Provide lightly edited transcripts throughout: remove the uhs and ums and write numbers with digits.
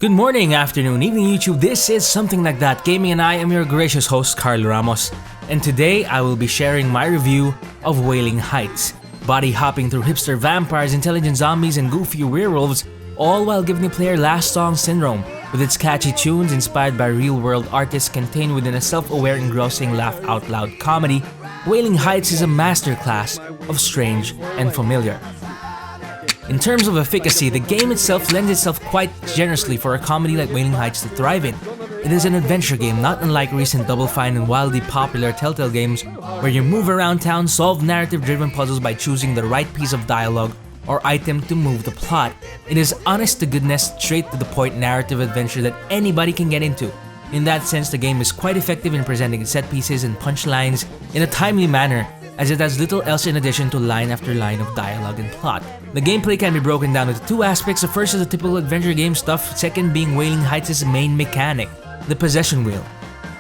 Good morning, afternoon, evening YouTube, this is Something Like That Gaming and I am your gracious host, Carl Ramos. And today I will be sharing my review of Wailing Heights. Body hopping through hipster vampires, intelligent zombies, and goofy werewolves, all while giving the player last song syndrome, with its catchy tunes inspired by real-world artists contained within a self-aware engrossing laugh-out-loud comedy. Wailing Heights is a masterclass of strange and familiar. In terms of efficacy, the game itself lends itself quite generously for a comedy like Wailing Heights to thrive in. It is an adventure game, not unlike recent Double Fine and wildly popular Telltale games, where you move around town, solve narrative-driven puzzles by choosing the right piece of dialogue or item to move the plot. It is honest-to-goodness, straight-to-the-point narrative adventure that anybody can get into. In that sense, the game is quite effective in presenting set pieces and punchlines in a timely manner, as it has little else in addition to line after line of dialogue and plot. The gameplay can be broken down into two aspects. The first is the typical adventure game stuff, second being Wailing Heights' main mechanic, the possession wheel.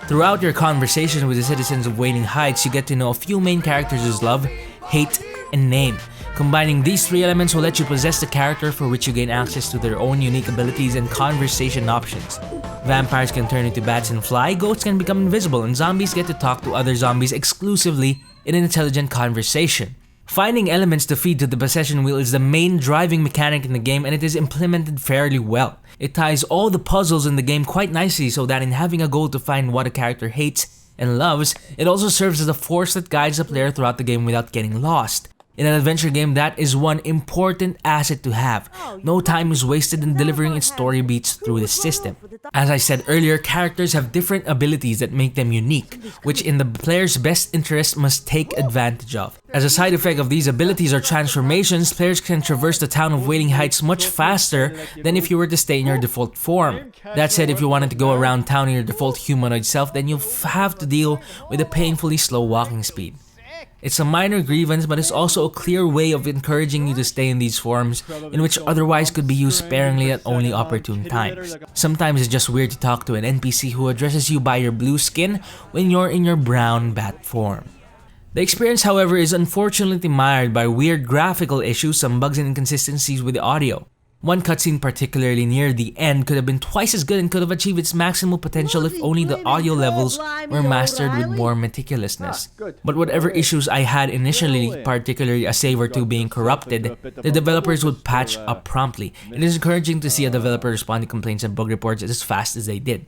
Throughout your conversation with the citizens of Wailing Heights, you get to know a few main characters' love, hate, and name. Combining these three elements will let you possess the character, for which you gain access to their own unique abilities and conversation options. Vampires can turn into bats and fly, ghosts can become invisible, and zombies get to talk to other zombies exclusively in an intelligent conversation. Finding elements to feed to the possession wheel is the main driving mechanic in the game, and it is implemented fairly well. It ties all the puzzles in the game quite nicely, so that in having a goal to find what a character hates and loves, it also serves as a force that guides the player throughout the game without getting lost. In an adventure game, that is one important asset to have. No time is wasted in delivering its story beats through the system. As I said earlier, characters have different abilities that make them unique, which in the player's best interest must take advantage of. As a side effect of these abilities or transformations, players can traverse the town of Wailing Heights much faster than if you were to stay in your default form. That said, if you wanted to go around town in your default humanoid self, then you'll have to deal with a painfully slow walking speed. It's a minor grievance, but it's also a clear way of encouraging you to stay in these forms, in which otherwise could be used sparingly at only opportune times. Sometimes it's just weird to talk to an NPC who addresses you by your blue skin when you're in your brown bat form. The experience, however, is unfortunately mired by weird graphical issues, some bugs and inconsistencies with the audio. One cutscene particularly near the end could have been twice as good and could have achieved its maximal potential if only the audio levels were mastered with more meticulousness. But whatever issues I had initially, particularly a save or two being corrupted, the developers would patch up promptly. It is encouraging to see a developer respond to complaints and bug reports as fast as they did.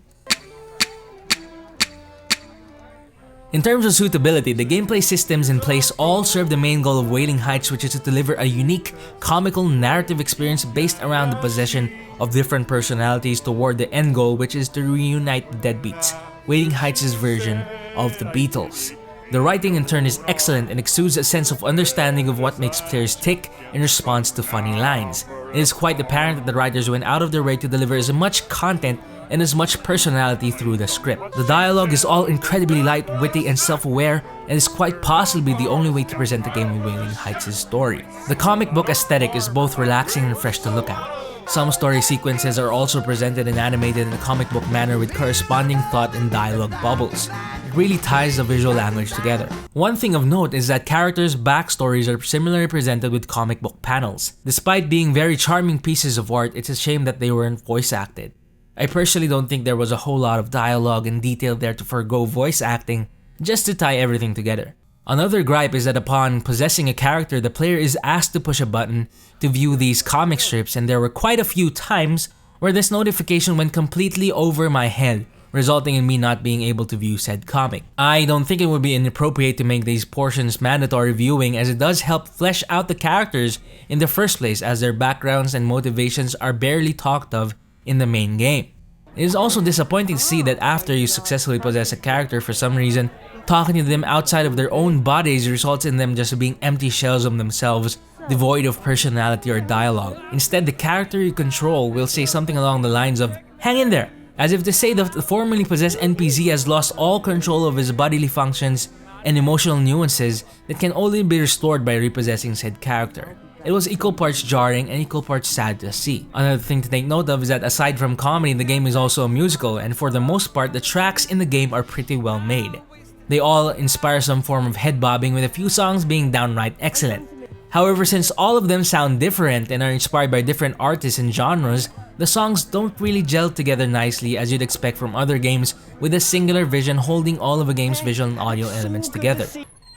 In terms of suitability, the gameplay systems in place all serve the main goal of Wailing Heights, which is to deliver a unique, comical narrative experience based around the possession of different personalities toward the end goal, which is to reunite the Deadbeats, Wailing Heights' version of the Beatles. The writing in turn is excellent and exudes a sense of understanding of what makes players tick in response to funny lines. It is quite apparent that the writers went out of their way to deliver as much content and as much personality through the script. The dialogue is all incredibly light, witty, and self-aware, and is quite possibly the only way to present the game with Wailing Heights' story. The comic book aesthetic is both relaxing and fresh to look at. Some story sequences are also presented and animated in a comic book manner with corresponding thought and dialogue bubbles. It really ties the visual language together. One thing of note is that characters' backstories are similarly presented with comic book panels. Despite being very charming pieces of art, it's a shame that they weren't voice acted. I personally don't think there was a whole lot of dialogue and detail there to forego voice acting just to tie everything together. Another gripe is that upon possessing a character, the player is asked to push a button to view these comic strips, and there were quite a few times where this notification went completely over my head, resulting in me not being able to view said comic. I don't think it would be inappropriate to make these portions mandatory viewing, as it does help flesh out the characters in the first place, as their backgrounds and motivations are barely talked of in the main game. It is also disappointing to see that after you successfully possess a character, for some reason, talking to them outside of their own bodies results in them just being empty shells of themselves, devoid of personality or dialogue. Instead, the character you control will say something along the lines of, "Hang in there," as if to say that the formerly possessed NPC has lost all control of his bodily functions and emotional nuances that can only be restored by repossessing said character. It was equal parts jarring and equal parts sad to see. Another thing to take note of is that aside from comedy, the game is also a musical, and for the most part, the tracks in the game are pretty well made. They all inspire some form of head bobbing, with a few songs being downright excellent. However, since all of them sound different and are inspired by different artists and genres, The songs don't really gel together nicely as you'd expect from other games with a singular vision holding all of a game's visual and audio elements together.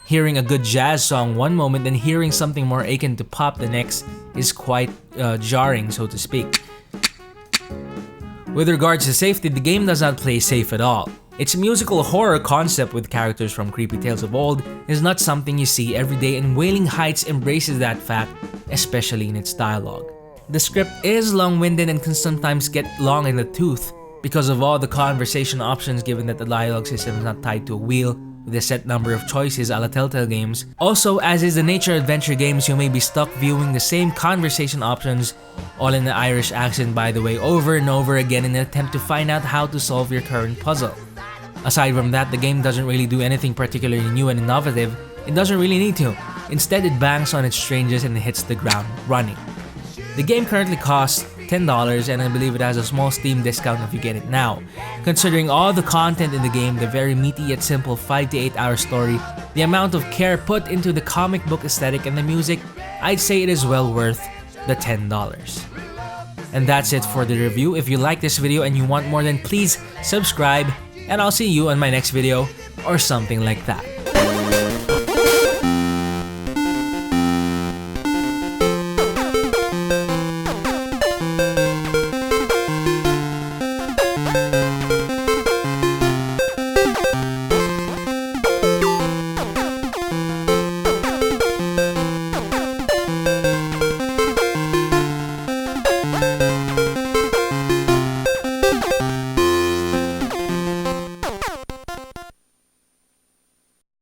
Hearing a good jazz song one moment and hearing something more akin to pop the next is quite jarring, so to speak. With regards to safety, the game does not play safe at all. Its musical horror concept with characters from creepy tales of old is not something you see every day, and Wailing Heights embraces that fact, especially in its dialogue. The script is long-winded and can sometimes get long in the tooth because of all the conversation options, given that the dialogue system is not tied to a wheel with a set number of choices a la Telltale games. Also, as is the nature of adventure games, you may be stuck viewing the same conversation options, all in the Irish accent by the way, over and over again in an attempt to find out how to solve your current puzzle. Aside from that, the game doesn't really do anything particularly new and innovative. It doesn't really need to. Instead, it bangs on its strangers and hits the ground running. The game currently costs $10 and I believe it has a small Steam discount if you get it now. Considering all the content in the game, the very meaty yet simple 5 to 8 hour story, the amount of care put into the comic book aesthetic and the music, I'd say it is well worth the $10. And that's it for the review. If you like this video and you want more, then please subscribe and I'll see you on my next video or something like that.